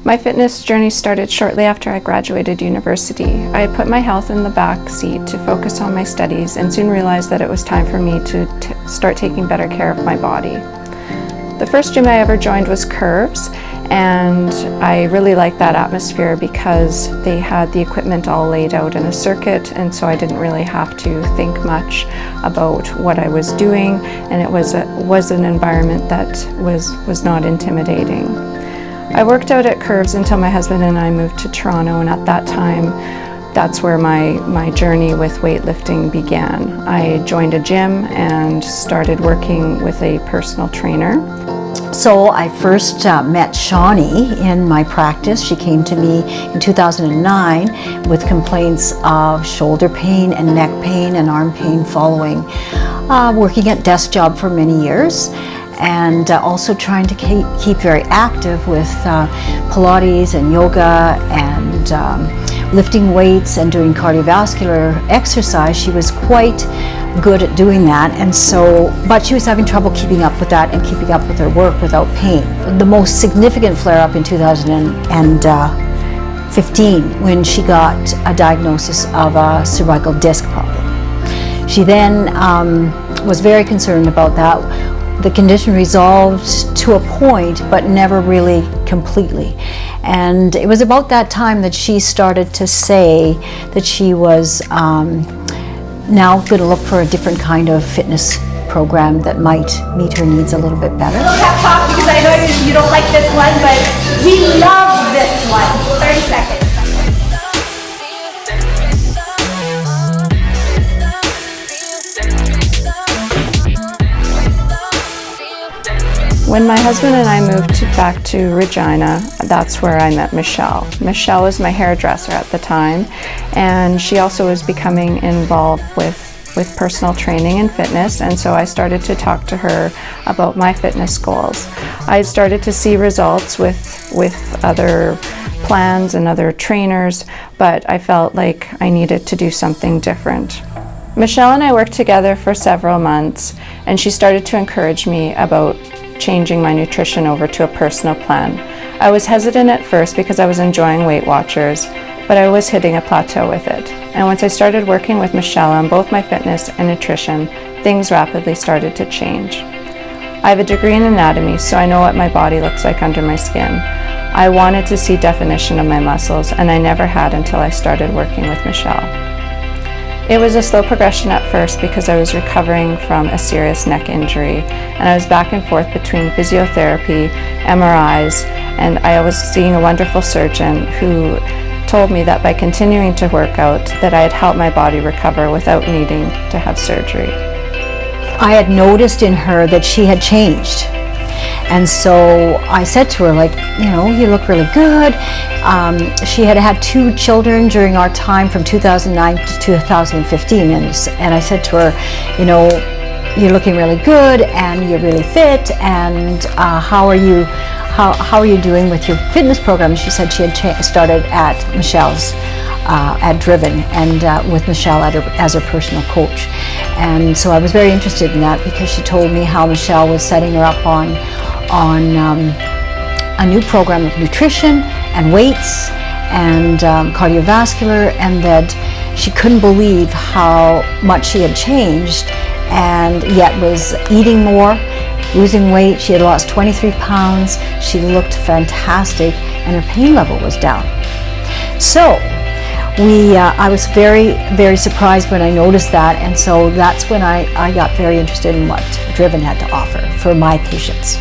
My fitness journey started shortly after I graduated university. I put my health in the back seat to focus on my studies and soon realized that it was time for me to start taking better care of my body. The first gym I ever joined was Curves, and I really liked that atmosphere because they had the equipment all laid out in a circuit, and so I didn't really have to think much about what I was doing, and it was an environment that was not intimidating. I worked out at Curves until my husband and I moved to Toronto, and at that time, that's where my journey with weightlifting began. I joined a gym and started working with a personal trainer. So I first met Shawnee in my practice. She came to me in 2009 with complaints of shoulder pain and neck pain and arm pain following working at desk job for many years, and also trying to keep very active with Pilates and yoga and lifting weights and doing cardiovascular exercise. She was quite good at doing that, and so, but she was having trouble keeping up with that and keeping up with her work without pain. The most significant flare-up in 2015 when she got a diagnosis of a cervical disc problem. She then was very concerned about that. The condition resolved to a point, but never really completely. And it was about that time that she started to say that she was now going to look for a different kind of fitness program that might meet her needs a little bit better. A little pep talk, because I know you don't like this one, but we love this one. 30 seconds. When my husband and I moved back to Regina, that's where I met Michelle. Michelle was my hairdresser at the time, and she also was becoming involved with personal training and fitness, and so I started to talk to her about my fitness goals. I started to see results with other plans and other trainers, but I felt like I needed to do something different. Michelle and I worked together for several months, and she started to encourage me about changing my nutrition over to a personal plan. I was hesitant at first because I was enjoying Weight Watchers, but I was hitting a plateau with it. And once I started working with Michelle on both my fitness and nutrition, things rapidly started to change. I have a degree in anatomy, so I know what my body looks like under my skin. I wanted to see definition of my muscles, and I never had until I started working with Michelle. It was a slow progression at first because I was recovering from a serious neck injury, and I was back and forth between physiotherapy, MRIs, and I was seeing a wonderful surgeon who told me that by continuing to work out that I had helped my body recover without needing to have surgery. I had noticed in her that she had changed. And so I said to her, like, you look really good. She had had 2 children during our time from 2009 to 2015. And I said to her, you're looking really good and you're really fit, and how are you doing with your fitness program? She said she had started at Michelle's at Driven, and with Michelle as her personal coach. And so I was very interested in that because she told me how Michelle was setting her up on a new program of nutrition and weights and cardiovascular, and that she couldn't believe how much she had changed, and yet was eating more, losing weight. She had lost 23 pounds. She looked fantastic, and her pain level was down. So I was very, very surprised when I noticed that, and so that's when I got very interested in what Driven had to offer for my patients.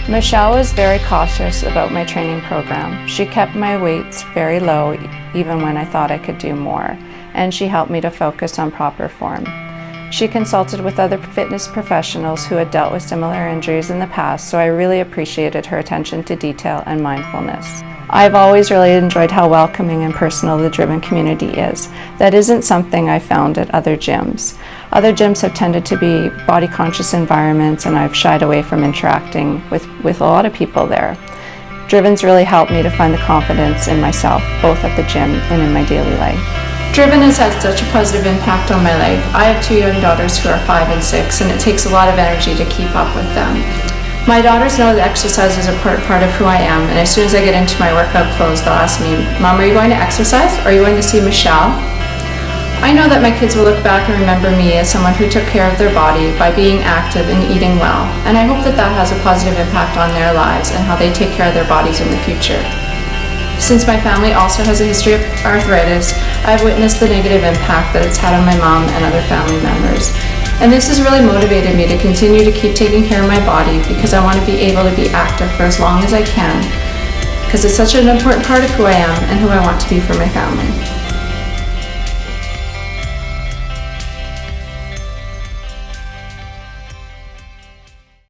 Michelle was very cautious about my training program. She kept my weights very low even when I thought I could do more, and she helped me to focus on proper form. She consulted with other fitness professionals who had dealt with similar injuries in the past, so I really appreciated her attention to detail and mindfulness. I've always really enjoyed how welcoming and personal the Driven community is. That isn't something I found at other gyms. Other gyms have tended to be body-conscious environments, and I've shied away from interacting with a lot of people there. Driven's really helped me to find the confidence in myself, both at the gym and in my daily life. Driven has had such a positive impact on my life. I have 2 young daughters who are 5 and 6, and it takes a lot of energy to keep up with them. My daughters know that exercise is a part of who I am, and as soon as I get into my workout clothes, they'll ask me, Mom, are you going to exercise? Or are you going to see Michelle? I know that my kids will look back and remember me as someone who took care of their body by being active and eating well, and I hope that that has a positive impact on their lives and how they take care of their bodies in the future. Since my family also has a history of arthritis, I've witnessed the negative impact that it's had on my mom and other family members. And this has really motivated me to continue to keep taking care of my body because I want to be able to be active for as long as I can, because it's such an important part of who I am and who I want to be for my family.